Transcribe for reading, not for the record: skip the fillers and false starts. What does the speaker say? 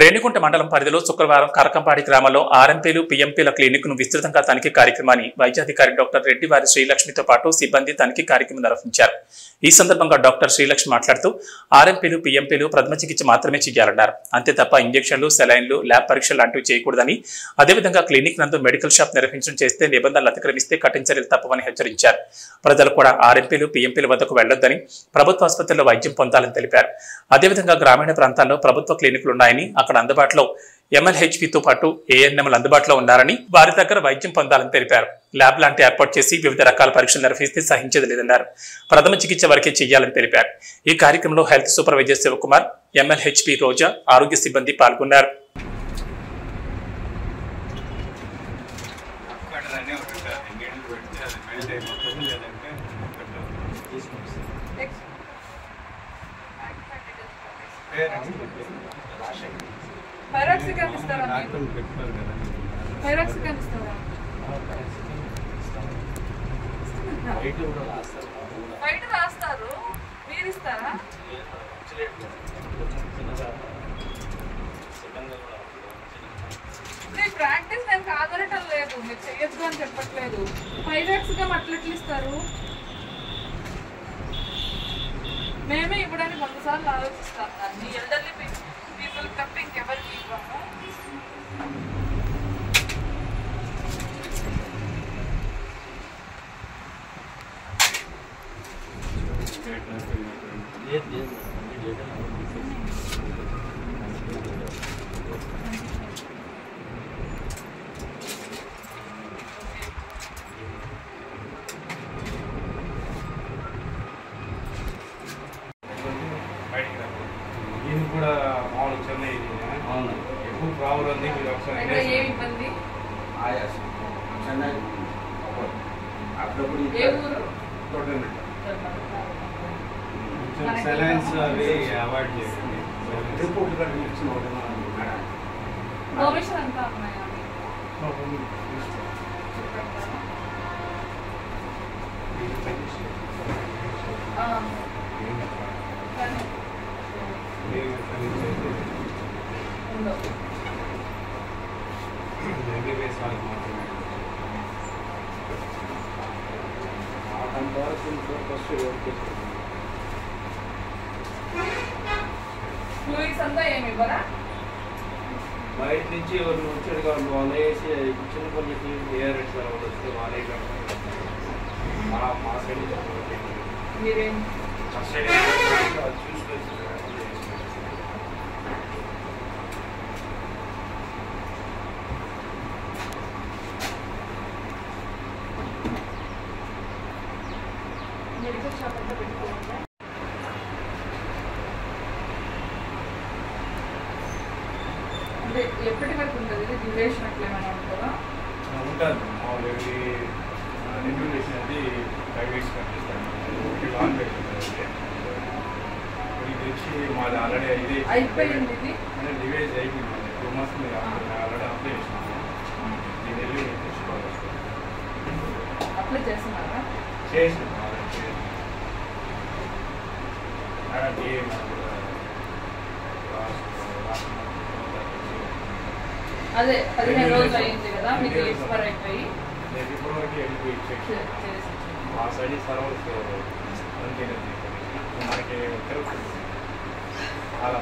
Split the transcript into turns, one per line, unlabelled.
రేణిగుంట మండలం పరిధిలో శుక్రవారం కరకంపాడి గ్రామంలో ఆర్ఎంపీలు పీఎంపీల క్లినిక్ ను విస్తృతంగా తనిఖీ కార్యక్రమాన్ని వైద్యాధికారి డాక్టర్ రెడ్డివారి శ్రీలక్ష్మితో పాటు సిబ్బంది తనిఖీ కార్యక్రమం నిర్వహించారు. ఈ సందర్భంగా డాక్టర్ శ్రీలక్ష్మి మాట్లాడుతూ ఆర్ఎంపీలు పీఎంపీలు ప్రథమ చికిత్స మాత్రమే చేయాలన్నారు. అంతే తప్ప ఇంజెక్షన్లు, సెలైన్లు, ల్యాబ్ పరీక్షలు లాంటివి చేయకూడదని, అదేవిధంగా క్లినిక్ నందు మెడికల్ షాప్ నిర్వహించడం చేస్తే నిబంధనలు అతిక్రమిస్తే కఠిన చర్యలు తప్పవని హెచ్చరించారు. ప్రజలు కూడా ఆర్ఎంపీలు పీఎంపీల వద్దకు వెళ్లొద్దని, ప్రభుత్వ ఆసుపత్రుల్లో వైద్యం పొందాలని తెలిపారు. అదేవిధంగా గ్రామీణ ప్రాంతాల్లో ప్రభుత్వ క్లినిక్లు ఉన్నాయని, అక్కడ అందుబాటులో MLHPతో పాటు ANMలు అందుబాటులో ఉన్నారని, వారి దగ్గర వైద్యం పొందాలని తెలిపారు. ల్యాబ్ లాంటి ఏర్పాటు చేసి వివిధ రకాల పరీక్షలు నిర్వహిస్తే సహించేది లేదన్నారు. ప్రథమ చికిత్స వరకే చేయాలని తెలిపారు. ఈ కార్యక్రమంలో హెల్త్ సూపర్వైజర్ శివకుమార్, MLHP రోజా, ఆరోగ్య సిబ్బంది పాల్గొన్నారు.
పైరాక్సికాన్ ఇస్తారా? పైరాక్సికాన్ ఇస్తారా? బయట రాస్తారు, మీరు ఇస్తారా? ప్రాక్టీస్ నేను కాదనటం లేదు, మీరు చెయ్యొద్దు అని చెప్పట్లేదు. పైరాక్సికాన్ అట్లెట్లు ఇస్తారు? మేమే ఇవ్వడానికి 100 సార్లు ఆలోచిస్తాం. దాన్ని ఎల్డర్లీ పీపుల్ తప్ప ఇంకెవరికి ఇవ్వము.
ఇది కూడా మామూలు చెన్నై ఎక్కువ ప్రాబ్లం ఉంది. మీరు ఒకసారి
ఏమి ఇబ్బంది?
చెన్నై అప్పుడప్పుడు సెలైన్స్ అవి అవాయిడ్ చేయండి.
డొనేషన్ ఎంత ఉన్నాయా?
బయట నుంచి ఎవరు వచ్చాడు కాబట్టి వాళ్ళు వేసి చిన్న పనులకి ఏఆర్ వస్తే వాళ్ళే మా సైడ్ చూసుకొచ్చి
మెడికల్ షాప్ అంతా పెట్టుకోవాలి. అంటే ఎప్పటి వరకు ఉంటుంది? డ్యూరేషన్ అట్లా ఏమైనా ఉంటుందా?
ఉంటుంది. మామూలు డ్యూరేషన్ అది 5 weeks కనిపిస్తాను. లాంగ్ పెట్టుకుంటుంది. ఇది వచ్చి మాది ఆల్రెడీ ఇది
అయిపోయింది. ఇది
డివైజ్ అయిపోయింది. 2 months మీరు ఆల్రెడీ అప్లై చేసినాము. దీని వెళ్ళి తెచ్చుకోవాలి.
అప్లై చేస్తున్నారా?
చేసినాము.
అదే 15 రోజులు అయింది కదా మీకు ఎక్స్పైర్ అయిపోయి.
ఇప్పటివరకు వెళ్ళిపోయి ఆ సైడ్ సర్వర్స్ మనకి తెలుస్తుంది. అలా